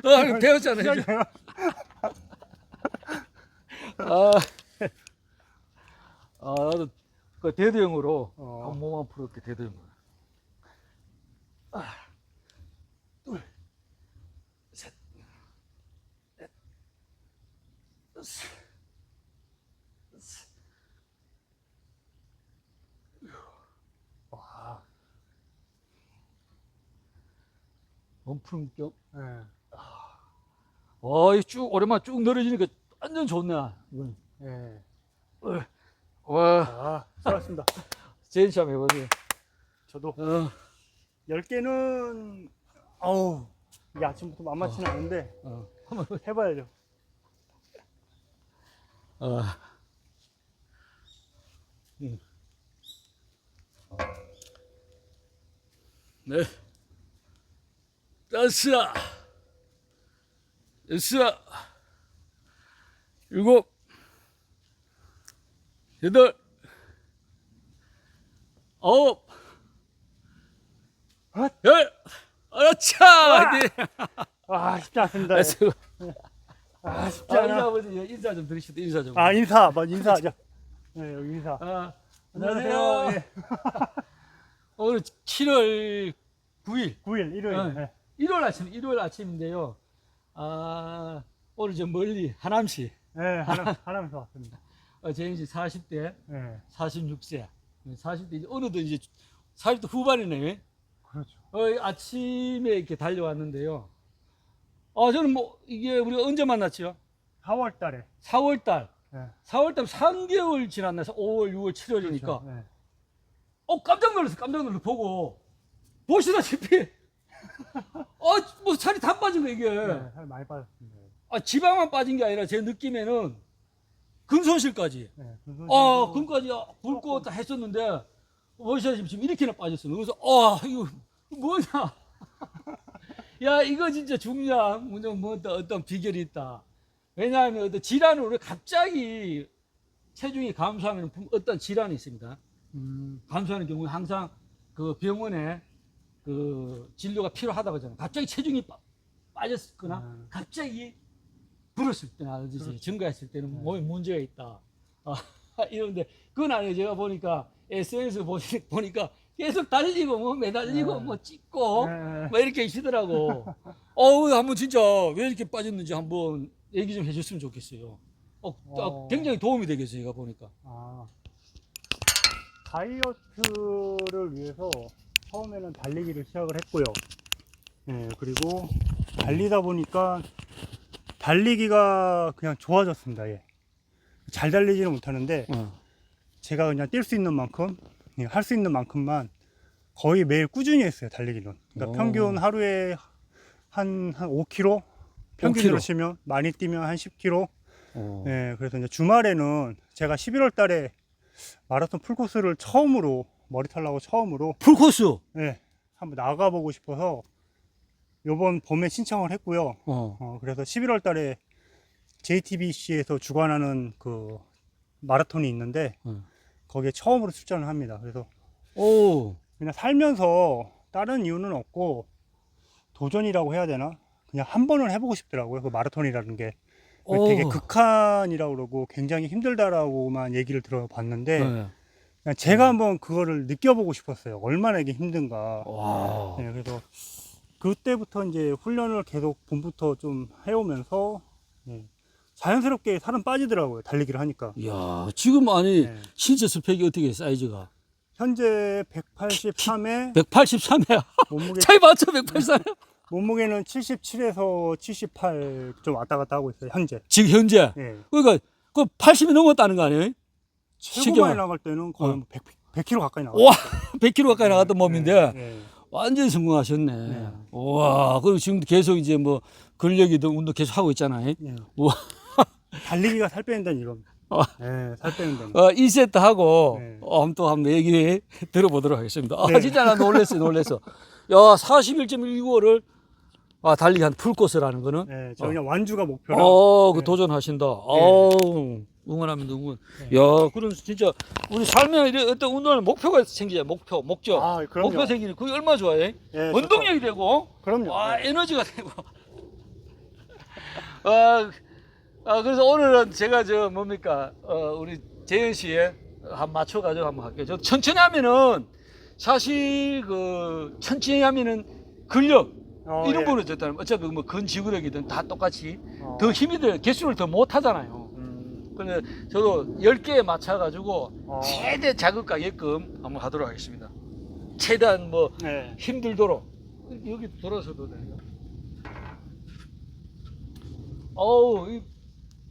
너 배웠잖아요. 이제. 아, 나도 그 대대형으로 한 몸만 풀었게 대대형으로. 둘, 셋, 넷, 다섯, 여섯. 와, 원품격. 네. 와, 쭉 오랜만에 쭉 늘어지니까 완전 좋네. 이건. 네. 와, 수고하셨습니다. 제인치 한번 해보세요. 저도 10개는 어우 이게 아침부터 만만치는 않은데 한번 해봐야죠. 네. 다섯, 여섯, 일곱, 여덟, 아홉, 열. 아차! 쉽지 않습니다. 쉽지 쉽지 않아. 아버지 인사 좀 드리시죠. 인사 좀. 인사 먼저 인사하자. 네, 여기 인사. 안녕하세요. 예. 오늘 7월 9일. 9일 일요일. 네. 일요일 아침인데요. 오늘 저 멀리 하남시. 네, 하나면서 왔습니다. 제인씨 40대, 네, 46세. 40대 이제 어느덧 이제 40대 후반이네. 그렇죠. 아침에 이렇게 달려왔는데요. 저는 뭐 이게 우리가 언제 만났죠? 4월 달에. 4월 달. 네. 4월 달 3개월 지났나? 5월, 6월, 7월이니까. 그렇죠. 네. 깜짝 놀라서 보고 보시다시피 뭐 살이 다 빠진 거 이게. 네, 살 많이 빠졌습니다. 지방만 빠진 게 아니라 제 느낌에는 근손실까지. 네, 금까지 굵고 다 했었는데 보시다시피 지금 이렇게나 빠졌어요. 그래서 이거 뭐냐? 야, 이거 진짜 중요한 뭐 어떤 비결이 있다. 왜냐하면 어떤 질환으로 갑자기 체중이 감소하면 어떤 질환이 있습니다. 감소하는 경우에 항상 그 병원에 그 진료가 필요하다고 하잖아요. 갑자기 체중이 빠졌거나 갑자기 불었을 때나 그렇죠. 증가했을 때는 몸에 문제가 있다. 이런데 그건 아니에요. 제가 보니까 SNS 보니까 계속 달리고 뭐 매달리고 뭐 찍고 뭐 이렇게 하시더라고. 한번 진짜 왜 이렇게 빠졌는지 한번 얘기 좀 해줬으면 좋겠어요. 굉장히 도움이 되겠어요. 제가 보니까. 다이어트를 위해서 처음에는 달리기를 시작을 했고요. 네, 그리고 달리다 보니까 달리기가 그냥 좋아졌습니다. 예. 잘 달리지는 못하는데 제가 그냥 뛸 수 있는 만큼 할 수 있는 만큼만 거의 매일 꾸준히 했어요. 달리기는. 그러니까 평균 하루에 한 5km 평균으로 5km. 치면 많이 뛰면 한 10km. 네, 그래서 이제 주말에는 제가 11월 달에 마라톤 풀코스를 처음으로 머리털 처음으로 풀코스. 네, 한번 나가보고 싶어서 요번 봄에 신청을 했고요. 그래서 11월 달에 JTBC에서 주관하는 그 마라톤이 있는데 거기에 처음으로 출전을 합니다. 그래서 그냥 살면서 다른 이유는 없고 도전이라고 해야 되나? 그냥 한 번은 해보고 싶더라고요. 그 마라톤이라는 게 되게 극한이라고 그러고 굉장히 힘들다라고만 얘기를 들어봤는데 그냥 제가 한번 그거를 느껴보고 싶었어요. 얼마나 이게 힘든가. 네, 그래서 그때부터 이제 훈련을 계속 봄부터 좀 해오면서 자연스럽게 살은 빠지더라고요. 달리기를 하니까. 이야, 지금 신체 스펙이 어떻게 해, 사이즈가? 현재 183에 183이야. 몸무게 차이 맞죠? 183. 몸무게는 77에서 78 좀 왔다 갔다 하고 있어요. 현재. 지금 현재. 그러니까 그 80이 넘었다는 거 아니에요? 최고만에 나갈 때는 거의 100kg 가까이 나갔어요. 와, 100kg 가까이 나갔던 몸인데 완전히 성공하셨네. 와, 그리고 지금 계속 이제 뭐 근력이든 운동 계속 하고 있잖아요. 와. 달리기가 살 빼는 데는 이겁니다. 살 빼는 데는. 1세트 하고 한번 얘기 들어보도록 하겠습니다. 진짜 나 놀랬어. 야, 41.195를 달리기 한 풀코스라는 거는. 저 그냥 완주가 목표라. 그 도전하신다. 응원하면 응원. 네. 야, 그럼 진짜 우리 삶에 이런 어떤 운동할 목표가 생기잖아요. 목적. 아, 그럼요. 목표 생기는 그게 얼마나 좋아해? 예, 원동력이 되고, 그럼요. 와, 네. 에너지가 되고. 그래서 오늘은 제가 뭡니까, 우리 재현 씨에 한 맞춰가지고 한번 할게요. 저 천천히 하면은, 사실 천천히 하면은 근력, 이런 예. 부분은 좋다는, 어차피 뭐 근지구력이든 다 똑같이 더 힘이 들, 개수를 더 못 하잖아요. 근데 저도 10개에 맞춰가지고 최대 자극 가게끔 한번 하도록 하겠습니다. 최대한 뭐 네. 힘들도록. 여기 돌아서도 돼요. 어우, 이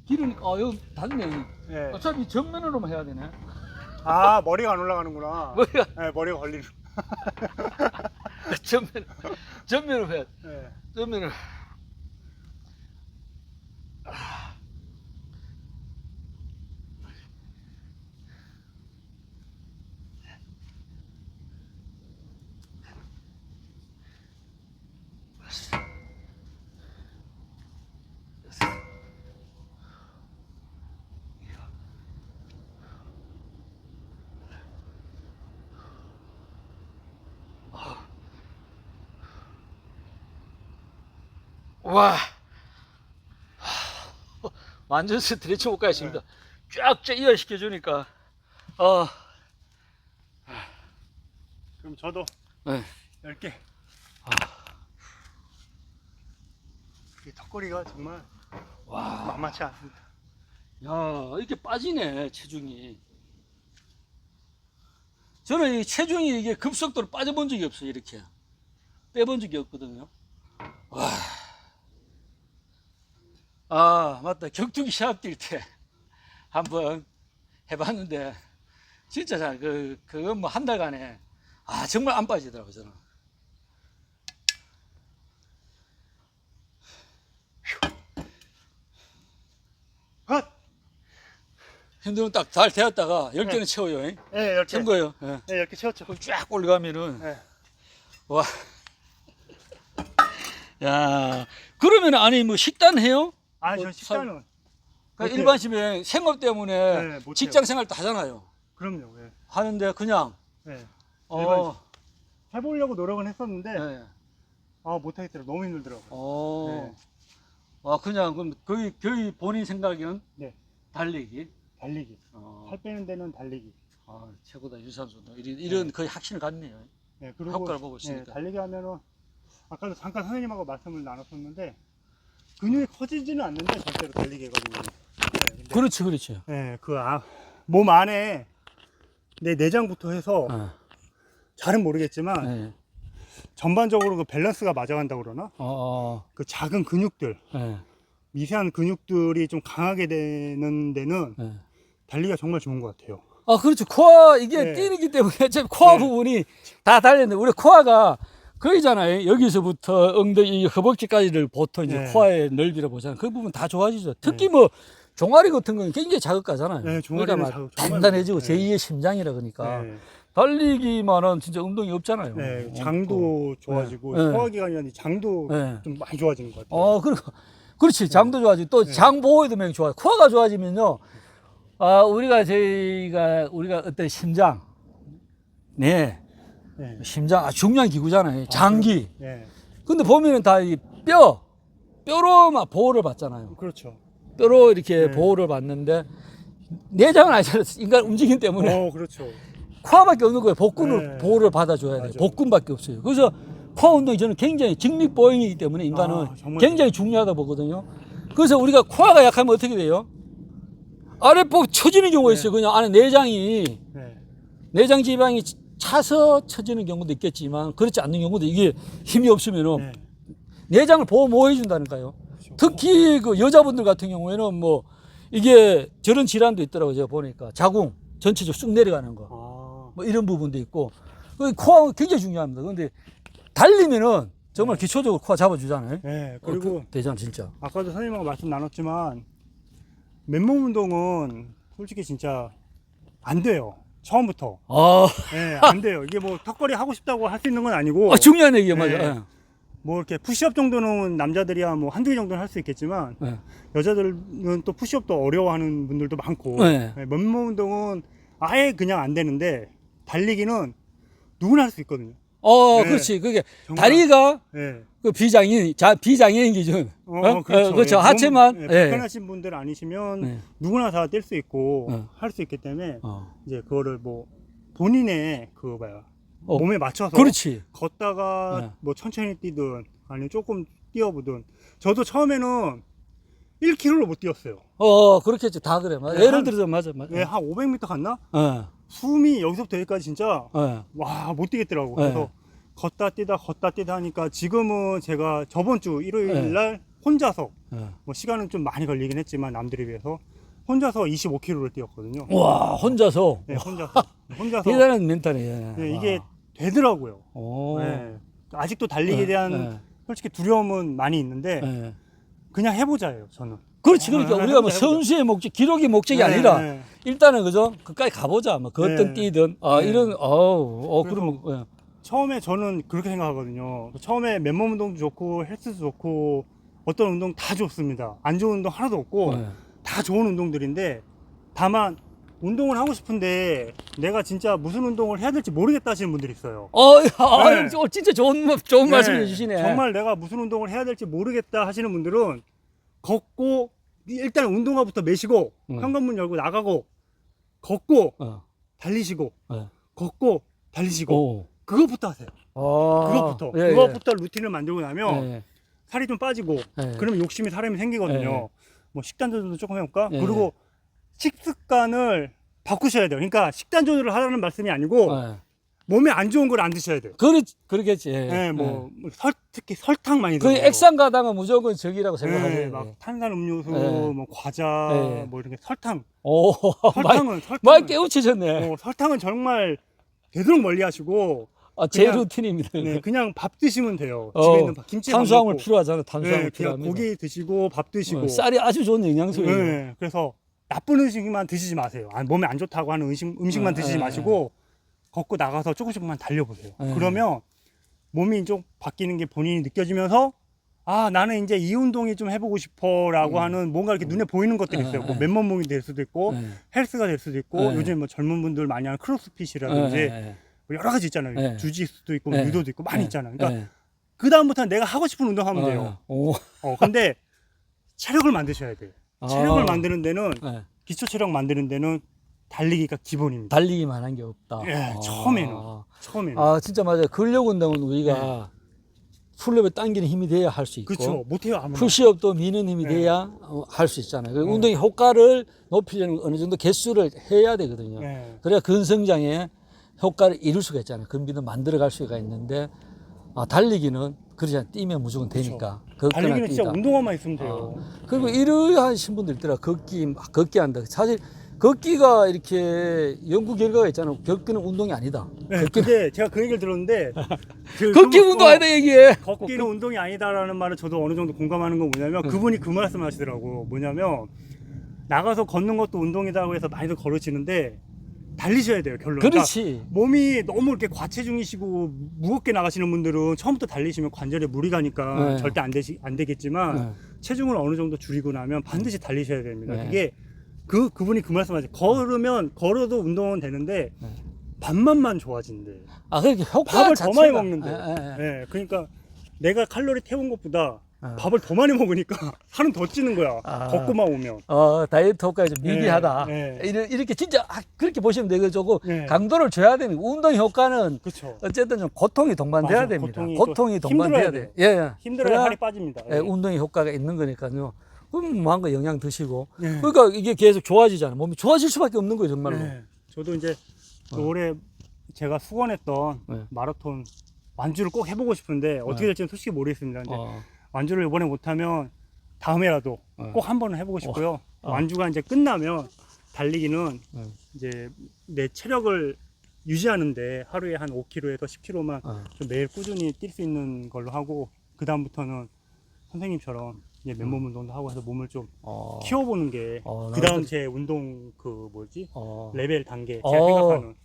길은, 여기 닿네. 네. 어차피 정면으로만 해야 되네. 아, 머리가 안 올라가는구나. 머리가, 네, 머리가 걸리는. 전면으로 해야 돼. 네. 전면으로. 와, 완전 스트레치 효과가 있습니다. 쫙 이완시켜 주니까. 그럼 저도 네. 10개. 이 턱걸이가 정말 만만치 않습니다. 야, 이렇게 빠지네, 체중이. 저는 이 체중이 이게 급속도로 빠져본 적이 없어요, 이렇게. 빼본 적이 없거든요. 와. 맞다. 격투기 시합 뛸 때 한번 해봤는데, 진짜 그건 뭐 한 달간에, 정말 안 빠지더라고요, 저는. 헛! 힘들면 딱 잘 되었다가 10개는 채워요. 네, 10개. 채운 거예요. 예. 네, 10개 채웠죠. 그럼 쫙 올라가면은, 네. 와. 야, 그러면 아니 뭐 식단 해요? 아, 뭐 저 식단은. 그러니까 못해요. 일반 시민 생업 때문에 네, 못해요. 직장 생활도 하잖아요. 그럼요. 예. 하는데 그냥 네. 어, 해보려고 노력은 했었는데, 네. 못하겠더라고요. 너무 힘들더라고요. 어. 네. 그냥 그럼 거의 본인 생각에는 네. 달리기. 달리기. 살 빼는 데는 달리기. 최고다 유산소. 이런 거의 확신을 갖네요. 네, 그리고 효과를 보고 있으니까. 달리기 하면은 아까도 잠깐 선생님하고 말씀을 나눴었는데 근육이 커지지는 않는데 절대로 달리기 해가지고. 네, 근데 그렇지. 네, 몸 안에 내 내장부터 해서 잘은 모르겠지만 네. 전반적으로 그 밸런스가 맞아간다고 그러나? 그 작은 근육들, 네. 미세한 근육들이 좀 강하게 되는 데는 네. 달리기가 정말 좋은 것 같아요. 그렇죠. 코어, 이게 네. 뛰기 때문에 어차피 코어 네. 부분이 다 달렸는데, 우리 코어가 거기잖아요. 여기서부터 엉덩이, 허벅지까지를 보통 이제 네. 코어의 넓이를 보잖아요. 그 부분 다 좋아지죠. 특히 뭐, 종아리 같은 건 굉장히 자극가잖아요. 네, 종아리는 그러니까 막 정말 단단해지고 네. 제2의 심장이라 그러니까. 네. 달리기만은 진짜 운동이 없잖아요. 네, 장도 좋아지고 네. 소화기관이 장도 네. 좀 많이 좋아지는 것 같아요. 그렇지. 장도 좋아지고 또 장 보호에도 많이 좋아요. 코어가 좋아지면요. 우리가 어떤 심장, 네, 네. 심장 중요한 기구잖아요. 장기. 네. 근데 보면은 다 이 뼈로만 보호를 받잖아요. 그렇죠. 뼈로 이렇게 네. 보호를 받는데 내장은 아니잖아요. 인간 움직임 때문에 그렇죠. 코어밖에 없는 거예요. 복근을 네. 보호를 받아줘야 돼요. 맞아요. 복근밖에 없어요. 그래서 코어 운동이 저는 굉장히 직립보행이기 때문에 인간은 정말 굉장히 중요하다 보거든요. 그래서 우리가 코어가 약하면 어떻게 돼요? 아랫복 처지는 경우가 있어요. 그냥 안에 내장이 네. 내장 지방이 차서 처지는 경우도 있겠지만 그렇지 않는 경우도 이게 힘이 없으면은 네. 내장을 보호 못 해준다니까요. 그렇죠. 특히 그 여자분들 같은 경우에는 뭐 이게 저런 질환도 있더라고요. 제가 보니까 자궁 전체적으로 쑥 내려가는 거. 뭐 이런 부분도 있고. 코어가 굉장히 중요합니다. 그런데 달리면은 정말 기초적으로 코어 잡아주잖아요. 네. 그리고 대장 진짜. 아까도 선생님하고 말씀 나눴지만 맨몸 운동은 솔직히 진짜 안 돼요. 처음부터. 네, 안 돼요. 이게 뭐 턱걸이 하고 싶다고 할 수 있는 건 아니고. 중요한 얘기예요, 네. 맞아. 뭐 이렇게 푸시업 정도는 남자들이야 뭐 한두 개 정도는 할 수 있겠지만 네. 여자들은 또 푸시업도 어려워하는 분들도 많고 네. 맨몸 운동은 아예 그냥 안 되는데 달리기는 누구나 할 수 있거든요. 네. 그렇지. 그게 정말. 다리가 네. 그 비장애인 기준. 그렇죠. 그렇죠. 예, 하체만. 몸, 예. 불편하신 분들 아니시면 네. 누구나 다 뛸 수 있고 네. 할 수 있기 때문에 어. 이제 그거를 뭐 본인의 그거 봐요. 어. 몸에 맞춰서 그렇지. 걷다가 네. 뭐 천천히 뛰든 아니면 조금 뛰어보든 저도 처음에는 1km를 못 뛰었어요. 그렇겠지. 다 그래. 맞아. 네, 예를 들어서 맞아. 네, 한 500m 갔나? 어. 숨이 여기서부터 여기까지 진짜 어. 와 못 뛰겠더라고. 네. 그래서 걷다 뛰다 하니까 지금은 제가 저번 주 일요일 네. 날 혼자서 어. 뭐 시간은 좀 많이 걸리긴 했지만 남들에 비해서 혼자서 25km를 뛰었거든요. 와, 혼자서. 네, 혼자서 대단한 멘탈이에요. 네, 이게 되더라고요. 오. 네. 아직도 달리기에 네, 대한 네. 솔직히 두려움은 많이 있는데 네. 그냥 해보자예요, 저는. 그렇지. 그러니까 네, 우리가 뭐 해보자. 선수의 목적, 기록이 목적이 네, 아니라 네. 일단은 그죠? 그까지 가보자. 뭐 걷든 네. 뛰든. 네. 이런, 그러면, 예. 처음에 저는 그렇게 생각하거든요. 처음에 맨몸 운동도 좋고 헬스도 좋고 어떤 운동 다 좋습니다. 안 좋은 운동 하나도 없고 네. 다 좋은 운동들인데 다만 운동을 하고 싶은데 내가 진짜 무슨 운동을 해야 될지 모르겠다 하시는 분들이 있어요. 네. 진짜 좋은 네, 말씀 해주시네. 정말 내가 무슨 운동을 해야 될지 모르겠다 하시는 분들은 걷고 일단 운동화부터 매시고 현관문 열고 나가고 걷고 달리시고 네. 걷고 달리시고 오. 그것부터 하세요. 그것부터 예, 그것부터 루틴을 만들고 나면 예. 살이 좀 빠지고 예. 그러면 욕심이 사람이 생기거든요. 예. 뭐 식단 조절도 조금 해볼까? 예. 그리고 식습관을 바꾸셔야 돼요. 그러니까 식단 조절을 하라는 말씀이 아니고 예. 몸에 안 좋은 걸 안 드셔야 돼요. 그러겠지. 네, 뭐 특히 설탕 많이 그 들어요. 액상가당은 무조건 적이라고 생각하세요. 네, 막 탄산 음료수, 예. 뭐 과자, 예. 뭐 이런 게 설탕. 오, 많이 깨우치셨네. 설탕은 정말 되도록 멀리하시고 제 그냥- 루틴입니다. 네, 그냥 밥 드시면 돼요. 어, 집에 있는 김치 밥 탄수화물 먹고. 필요하잖아. 탄수화물 네, 그냥 필요합니다. 고기 드시고 밥 드시고. 쌀이 아주 좋은 영양소예요. 네, 그래서 나쁜 음식만 드시지 마세요. 몸에 안 좋다고 하는 음식만 드시지 마시고 걷고 나가서 조금씩만 달려보세요. 그러면 몸이 좀 바뀌는 게 본인이 느껴지면서 나는 이제 이 운동이 좀 해보고 싶어라고 하는 뭔가 이렇게 눈에 보이는 것들이 있어요. 뭐 맨몸 될 수도 있고 헬스가 될 수도 있고 요즘 뭐 젊은 분들 많이 하는 크로스핏이라든지 뭐 여러 가지 있잖아요. 주짓수도 있고 유도도 있고 많이 있잖아요. 그러니까 그 다음부터는 내가 하고 싶은 운동 하면 돼요. 근데 체력을 만드셔야 돼요. 체력을 만드는 데는 기초 체력 만드는 데는 달리기가 기본입니다. 달리기만 한 게 없다. 처음에는. 진짜 맞아요. 근력 운동은 우리가 풀업에 당기는 힘이 돼야 할 수 있고, 그렇죠. 못해요 아무나. 푸시업도 미는 힘이 돼야 할 수 있잖아요. 그 운동의 효과를 높이려면 어느 정도 개수를 해야 되거든요. 그래야 근성장에 효과를 이룰 수가 있잖아요. 근비도 만들어갈 수가 있는데 달리기는 그러지 않아요. 뛰면 무조건 되니까. 달리기는 진짜 운동화만 있으면 돼요. 그리고 이러하신 분들 있더라. 걷기 한다. 사실 걷기가 이렇게 연구 결과가 있잖아요. 걷기는 운동이 아니다. 근데 제가 그 얘기를 들었는데 걷기 운동 아니다 얘기해. 걷기는 운동이 아니다라는 말을 저도 어느 정도 공감하는 건 뭐냐면 그분이 그 말씀을 하시더라고. 뭐냐면 나가서 걷는 것도 운동이라고 해서 많이들 걸으시는데 달리셔야 돼요, 결론. 그렇지. 그러니까 몸이 너무 이렇게 과체중이시고 무겁게 나가시는 분들은 처음부터 달리시면 관절에 무리 가니까 절대 안 되겠지만 체중을 어느 정도 줄이고 나면 반드시 달리셔야 됩니다. 그게 그분이 그 말씀하세요. 걸어도 운동은 되는데 밥맛만 좋아진대. 그렇게 효과 밥을 자체가. 더 많이 먹는데. 그러니까 내가 칼로리 태운 것보다 밥을 더 많이 먹으니까 살은 더 찌는 거야. 걷고만 오면. 다이어트 효과가 좀 미비하다. 이렇게 진짜 그렇게 보시면 되고 강도를 줘야 됩니다. 운동 효과는 그쵸. 어쨌든 좀 고통이 동반돼야 맞아, 됩니다. 고통이 동반돼야 힘들어야 돼. 힘들어야 살이 빠집니다. 운동의 효과가 있는 거니까요. 그럼 뭐한 거 영양 드시고. 그러니까 이게 계속 좋아지잖아요. 몸이 좋아질 수밖에 없는 거예요, 정말로. 저도 이제 올해 제가 수건했던 마라톤 완주를 꼭 해보고 싶은데 어떻게 될지는 솔직히 모르겠습니다. 이제 완주를 이번에 못하면 다음에라도 꼭 한 번은 해보고 싶고요. 완주가 이제 끝나면 달리기는 이제 내 체력을 유지하는데 하루에 한 5km에서 10km만 좀 매일 꾸준히 뛸 수 있는 걸로 하고 그 다음부터는 선생님처럼 이제 맨몸 운동도 하고 해서 몸을 좀 키워보는 게 그 다음 제 운동 레벨 단계 제가 생각하는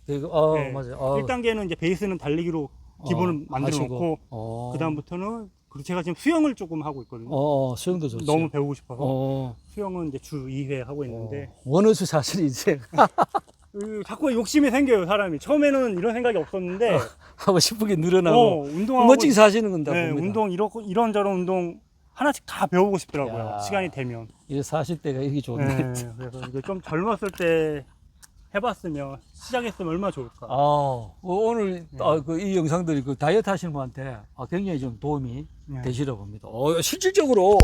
맞아요. 1단계는 이제 베이스는 달리기로 기본을 만들어 놓고 그 다음부터는 그리고 제가 지금 수영을 조금 하고 있거든요. 수영도 좋지. 너무 배우고 싶어서 어, 수영은 이제 주 2회 하고 있는데 원어수 사실 이제 자꾸 욕심이 생겨요, 사람이. 처음에는 이런 생각이 없었는데 하고 싶은 게 늘어나고 운동하고 멋지게 사시는 건다 네, 봅니다. 운동 이런저런 운동 하나씩 다 배우고 싶더라고요. 야. 시간이 되면. 이제 40대가 이게 좋네. 네, 그래서 이게 좀 젊었을 때 해봤으면 시작했으면 얼마나 좋을까. 오늘 이 영상들이 그 다이어트 하시는 분한테 굉장히 좀 도움이 네. 되시려 봅니다. 실질적으로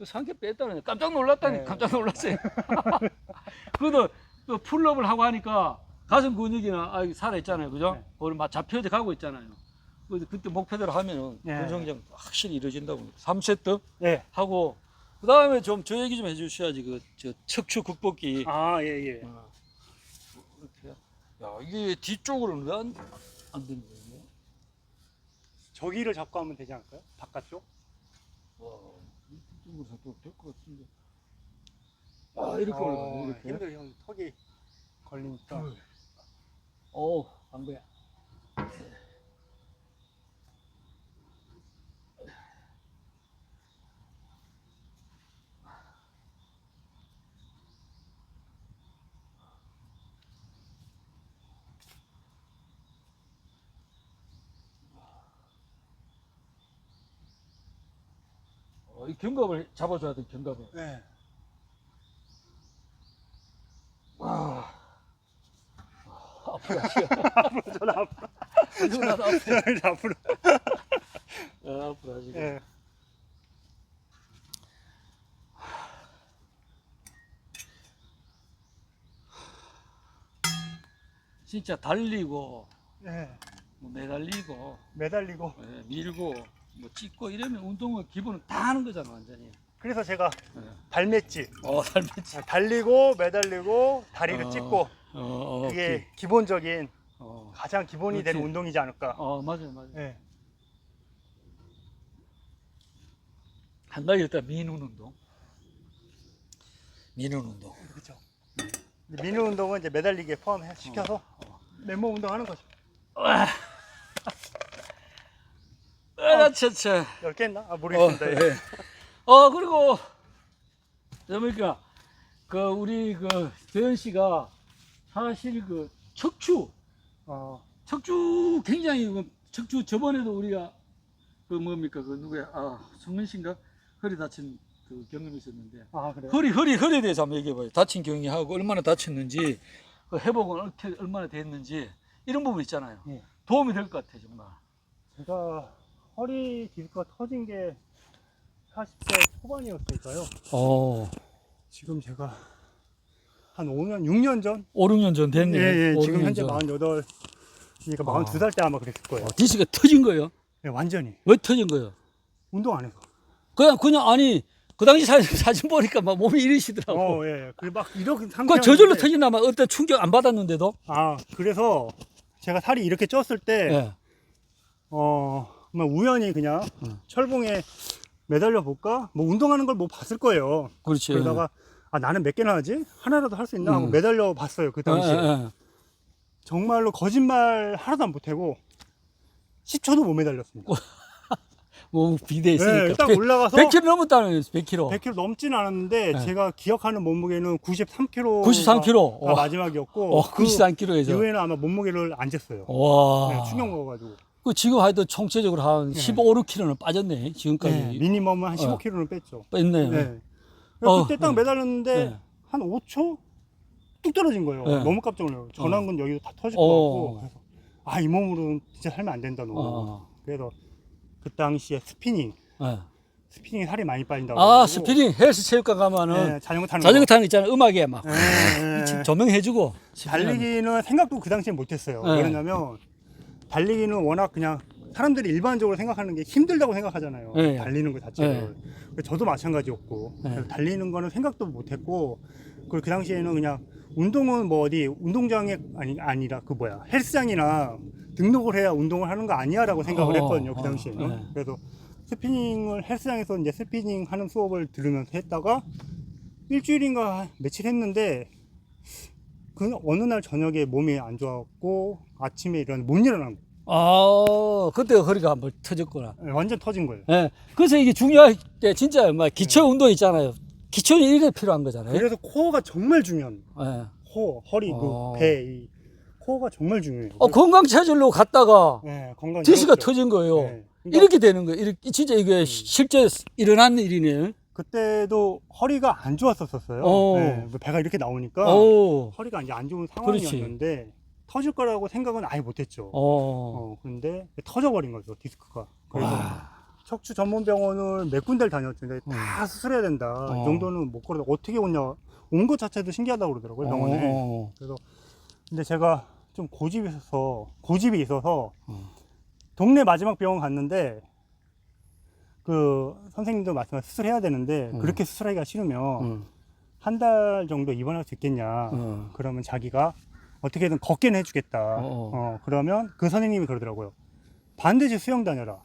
3kg 뺐다는 깜짝 놀랐다니. 네. 깜짝 놀랐어요. 그래도 또 풀업을 하고 하니까 가슴 근육이나 살아있잖아요. 그죠? 네. 그걸 막 잡혀져 가고 있잖아요. 그래서 그때 목표대로 하면은 네. 근성장 확실히 이루어진다고. 3세트 네. 하고 그 다음에 좀 저 얘기 좀 해주셔야지. 저 척추 극복기. 아, 예, 예. 이렇게. 야, 이게 뒤쪽으로는 왜 안 되는 거예요? 저기를 잡고 하면 되지 않을까요? 바깥쪽? 와, 뒤쪽으로 잡도 될 것 같은데. 이렇게 올라가네, 이렇게. 힘들어, 형. 턱이 걸리니까. 방구야. 이 견갑을 잡아줘야 돼, 견갑을. 네. 앞으로 앞으로 저는 앞으로. 하시고. 나도 앞으로. 앞으로. 앞으로 하시고. 네. 진짜 달리고, 네. 뭐 매달리고, 매달리고. 밀고, 뭐 찍고 이러면 운동은 기본은 다 하는 거잖아, 완전히. 그래서 제가 네. 달맸지. 달매치. 달리고, 매달리고, 다리를 찍고. 그게 기본적인, 가장 기본이 되는 그렇지. 운동이지 않을까. 맞아요, 맞아요. 네. 한 가지 일단 미는 운동. 미는 운동. 그렇죠. 미는 운동은 이제 매달리기에 포함시켜서 맨몸 운동하는 거죠. 차차. 10개 했나? 모르겠습니다. 예. 그리고 뭡니까? 우리 대현 씨가 사실 척추 굉장히 척추 저번에도 우리가 뭡니까? 누구야? 성민 씨인가? 허리 다친 경험이 있었는데. 그래요? 허리에 대해서 한번 얘기해봐요. 다친 경위하고 얼마나 다쳤는지, 회복은 얼마나 됐는지, 이런 부분 있잖아요. 예. 도움이 될 것 같아, 정말. 제가 허리 디스크가 터진 게 40대 초반이었으니까요. 지금 제가 한 5년, 6년 전? 5, 6년 전 됐네요. 예. 5, 지금 6년 현재 전. 48, 그러니까 42살 때 아마 그랬을 거예요. 디스크가 터진 거예요? 네, 완전히. 왜 터진 거예요? 운동 안 해서. 그냥 아니, 그 당시 사진 보니까 막 몸이 이러시더라고. 예. 막 이렇게 그 저절로 터지나 막 어떤 충격 안 받았는데도? 그래서 제가 살이 이렇게 쪘을 때, 예. 막 우연히 그냥 철봉에 매달려 볼까? 뭐 운동하는 걸 뭐 봤을 거예요. 그렇지. 그러다가 나는 몇 개나 하지? 하나라도 할 수 있나? 하고 매달려 봤어요. 그 당시에. 정말로 거짓말 하나도 안 보태고 10초도 못 매달렸습니다. 뭐 비대 있으니까. 네, 딱 올라가서 100kg 넘었다는 100kg. 100kg 넘지는 않았는데 네. 제가 기억하는 몸무게는 93kg. 93kg. 가 마지막이었고 93kg에서. 이후에는 아마 몸무게를 안 쟀어요. 와. 네, 충격 먹어가지고. 지금 하여튼 총체적으로 한 15, 16kg는 빠졌네. 지금까지. 네, 미니멈은 한 15kg는 뺐죠. 뺐네. 네. 어, 그때 딱 매달렸는데 네. 한 5초 뚝 떨어진 거예요. 네. 너무 깜짝 놀라요. 전완근 여기도 다 터질 것 같고. 그래서 이 몸으로는 진짜 살면 안 된다 너. 그래서 그 당시에 스피닝 살이 많이 빠진다고. 스피닝 헬스 체육관 가면은 네, 자전거 타는 자전거 거. 타는 거 있잖아. 음악에 막 네. 조명해주고. 달리기는 생각도 그 당시에 못했어요. 네. 왜냐면 달리기는 워낙 그냥 사람들이 일반적으로 생각하는 게 힘들다고 생각하잖아요. 네. 달리는 거 자체를. 저도 마찬가지였고. 그래서 달리는 거는 생각도 못했고. 그리고 그 당시에는 그냥 운동은 뭐 어디 운동장에 아니라 헬스장이나 등록을 해야 운동을 하는 거 아니야라고 생각을 했거든요. 그 당시에는. 그래서 스피닝을 헬스장에서 이제 스피닝 하는 수업을 들으면서 했다가 일주일인가 며칠 했는데 그 어느 날 저녁에 몸이 안 좋았고 아침에 못 일어난 그때 허리가 한번 터졌구나. 네, 완전 터진 거예요. 예. 그래서 이게 중요할 때 진짜 막 기초 운동 있잖아요. 기초는 이게 필요한 거잖아요. 그래서 코어가 정말 중요합니다. 예. 코어, 허리, 어. 배, 이 코어가 정말 중요해요. 건강 찾으려고 갔다가 네, 건강 디스가 잃었죠. 터진 거예요. 네. 그러니까 이렇게 되는 거예요. 이렇게, 진짜 이게 실제 일어난 일이네요. 그때도 허리가 안 좋았었어요. 어. 네, 배가 이렇게 나오니까 오. 허리가 이제 안 좋은 그렇지. 상황이었는데 터질 거라고 생각은 아예 못했죠. 그런데 터져버린 거죠, 디스크가. 그래서 와. 척추 전문 병원을 몇 군데를 다녔죠. 근데 다 수술해야 된다. 이 정도는 못 걸어. 어떻게 오냐. 온 것 자체도 신기하다고 그러더라고요, 병원에. 그래서 근데 제가 좀 고집이 있어서 동네 마지막 병원 갔는데 그 선생님도 말씀하신 수술해야 되는데 그렇게 수술하기가 싫으면 한 달 정도 입원할 수 있겠냐. 그러면 자기가 어떻게든 걷게는 해주겠다. 그러면 그 선생님이 그러더라고요. 반드시 수영 다녀라.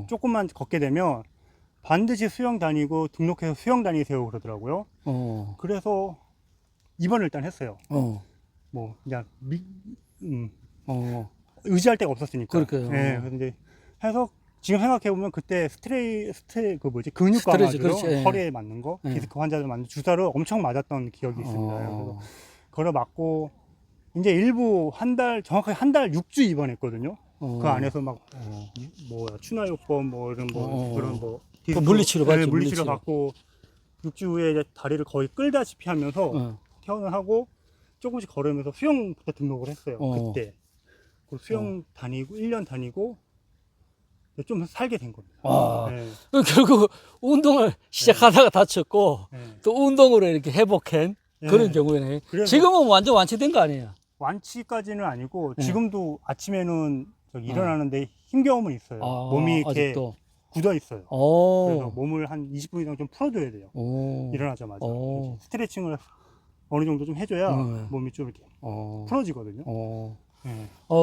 조금만 걷게 되면 반드시 수영 다니고 등록해서 수영 다니세요 그러더라고요. 그래서 입원을 일단 했어요. 뭐 그냥 의지할 데가 없었으니까. 그렇게요. 네, 근데 해서 지금 생각해 보면 그때 근육 강화죠. 그렇지. 허리에 맞는 거, 예. 디스크 환자들 맞는 주사를 엄청 맞았던 기억이 있습니다. 그래서 걸어 맞고 이제 일부 정확하게 한 달 6주 입원했거든요. 그 안에서 막 추나요법 뭐 이런 그런 디스크, 물리치료 받죠. 네, 물리치료 받고 6주 후에 이제 다리를 거의 끌다시피 하면서 퇴원을 하고 조금씩 걸으면서 수영부터 등록을 했어요. 그때. 그리고 수영 다니고 1년 다니고 좀 살게 된 겁니다. 네. 결국 운동을 시작하다가 다쳤고 또 운동으로 이렇게 회복한 그런 경우네. 지금은 완전 완치된 거 아니에요? 완치까지는 아니고 지금도 아침에는 일어나는데 힘겨움은 있어요. 몸이 이렇게 아직도. 굳어 있어요. 그래서 몸을 한 20분 이상 좀 풀어줘야 돼요. 일어나자마자. 스트레칭을 어느 정도 좀 해줘야 몸이 좀 이렇게 풀어지거든요.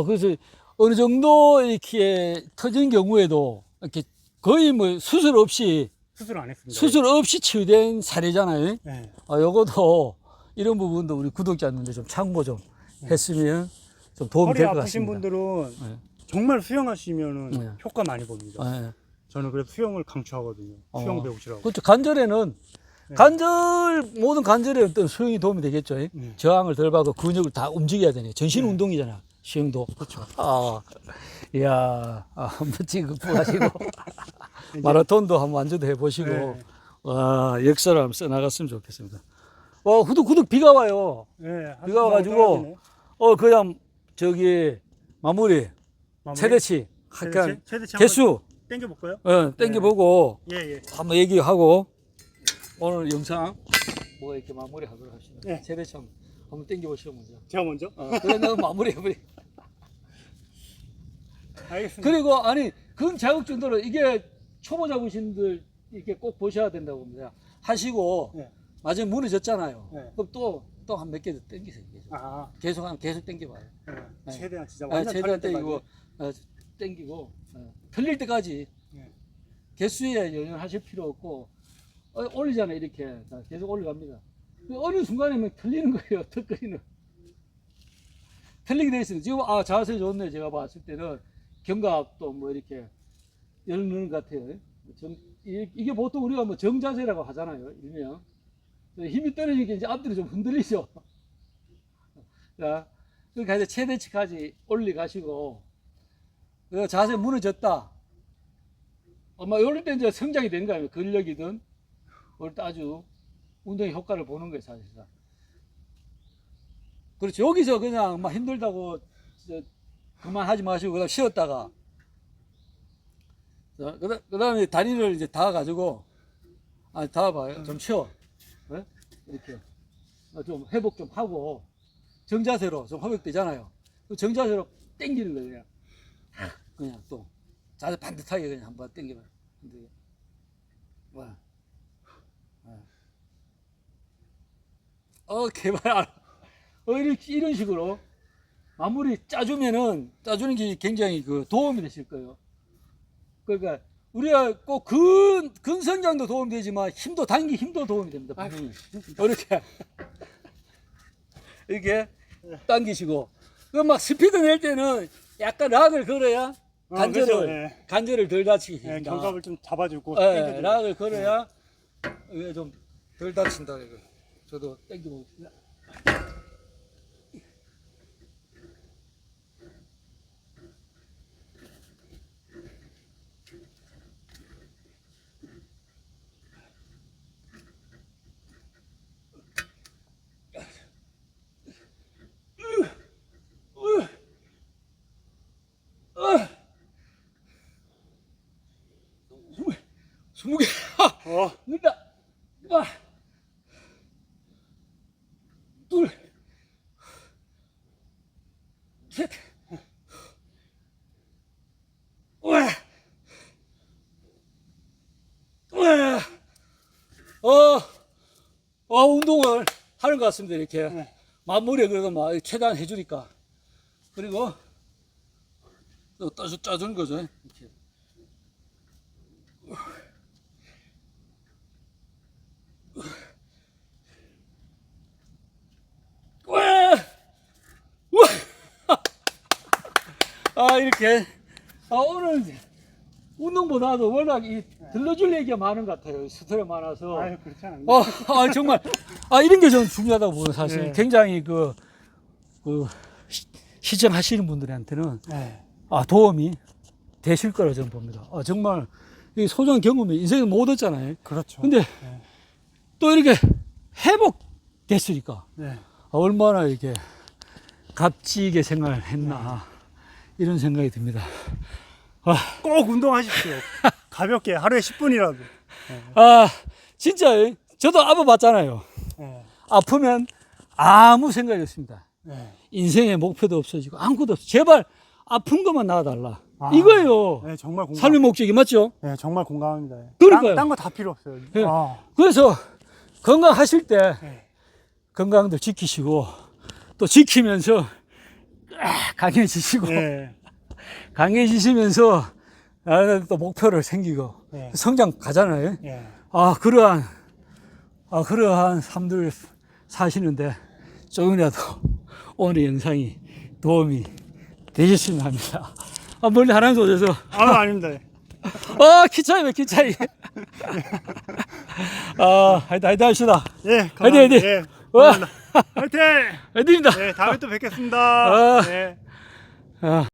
그래서 어느 정도 이렇게 터진 경우에도 이렇게 거의 뭐 수술 없이 수술 안 했습니다. 수술 없이 치유된 사례잖아요. 네. 요것도 이런 부분도 우리 구독자님들 좀 참고 좀 했으면 좀 도움이 허리 될 것 아프신 같습니다. 분들은 정말 수영하시면은 효과 많이 봅니다. 네. 저는 그래서 수영을 강추하거든요. 수영 배우시라고. 그렇죠. 관절에는 모든 관절에 어떤 수영이 도움이 되겠죠. 저항을 덜 받고 근육을 다 움직여야 되니까 전신 운동이잖아. 수영도. 그렇죠. 이야, 멋지게 극복하시고 마라톤도 한번 완주도 해보시고 와, 역사를 한번 써나갔으면 좋겠습니다. 와, 후둑후둑 비가 와요. 네, 비가 와가지고 그냥 마무리. 최대치 약간 최대치 개수 땡겨볼까요? 땡겨보고 예. 한번 얘기하고 오늘 영상 뭐 이렇게 마무리하도록 하겠습니다. 네. 최대치 한번 땡겨보시죠 먼저. 제가 먼저? 그래 내가 마무리해버리. 알겠습니다. 그리고 근 자극 정도로 이게 초보 잡으신들 이렇게 꼭 보셔야 된다고 봅니다. 하시고 마지막에 무너졌잖아요. 그럼 또 한 몇 개 더 땡기세요. 계속 땡겨봐요. 최대한 진짜 완전 최대한 땡기고 땡기고 틀릴 때까지 개수에 연연하실 필요 없고 올리잖아요. 이렇게 계속 올라갑니다. 어느 순간에 틀리는 거예요. 턱걸이는 틀리게 돼 있어요. 지금 자세 좋네. 제가 봤을 때는 견갑도 뭐 이렇게 열는 것 같아요. 이게 보통 우리가 뭐 정자세라고 하잖아요. 일명 힘이 떨어지니까 이제 앞뒤로 좀 흔들리죠. 자, 그러니까 이제 최대치까지 올리가시고 자세 무너졌다. 아마 이럴 때 이제 성장이 된 거예요. 근력이든 이럴 때 아주 운동의 효과를 보는 거예요, 사실상. 그렇죠. 여기서 그냥 막 힘들다고 그만하지 마시고 그다음 쉬었다가 그다음에 다리를 이제 닿아가지고 닿아봐요. 좀 쉬어. 네? 이렇게 좀 회복 좀 하고 정자세로 좀 회복되잖아요. 그 정자세로 당기는 거예요. 그냥 또 자세 반듯하게 그냥 한번 당겨봐요. 개발. 이런 식으로 마무리 짜주는 게 굉장히 도움이 되실 거예요. 그러니까 우리가 꼭 근성장도 도움이 되지만 힘도 도움이 됩니다. 이렇게 당기시고 막 스피드 낼 때는 약간 락을 걸어야 관절을 그렇죠. 예. 관절을 덜 다치게 예, 된다. 견갑을 좀 잡아주고 예, 당겨주고. 락을 걸어야 이게 좀 덜 다친다 이거. 저도 당겨보겠습니다. 스무 개. 일단 둘, 셋, 와, 운동을 하는 것 같습니다. 이렇게 네. 마무리에 그래도 막 최대한 해주니까. 그리고 또 짜주는 거죠. 이렇게. 이렇게. 오늘 운동보다도 워낙 이 들러줄 얘기가 많은 것 같아요. 스토리가 많아서. 아유, 그렇지 않아요. 정말. 이런 게 저는 중요하다고 보는 사실. 네. 굉장히 시청하시는 분들한테는 네. 도움이 되실 거라고 저는 봅니다. 정말 이 소중한 경험이 인생에 못 얻잖아요. 그렇죠. 근데 네. 또 이렇게 회복됐으니까 네. 얼마나 이렇게 값지게 생활을 했나 이런 생각이 듭니다. 꼭 운동하십시오. 가볍게 하루에 10분이라도. 진짜 저도 아파봤잖아요. 네. 아프면 아무 생각이 없습니다. 네. 인생의 목표도 없어지고 아무것도 없어. 제발 아픈 것만 나아달라. 아, 이거예요. 네, 정말 공감. 삶의 목적이 맞죠? 네, 정말 공감합니다. 그러니까요. 딴 거 다 필요 없어요. 네. 아, 그래서 건강하실 때 네. 건강도 지키시고 또 지키면서 강해지시고 네. 강해지시면서 또 목표를 생기고 네. 성장 가잖아요. 네. 그러한 삶들 사시는데 조금이라도 오늘 영상이 도움이 되셨으면 합니다. 멀리 하나도 오셔서 아닙니다. 키 차이네 키 차이. 하여튼 합시다. 예, 화이팅! 예, 감사합니다. 화이팅! 화이팅입니다. 네, 다음에 또 뵙겠습니다. 네.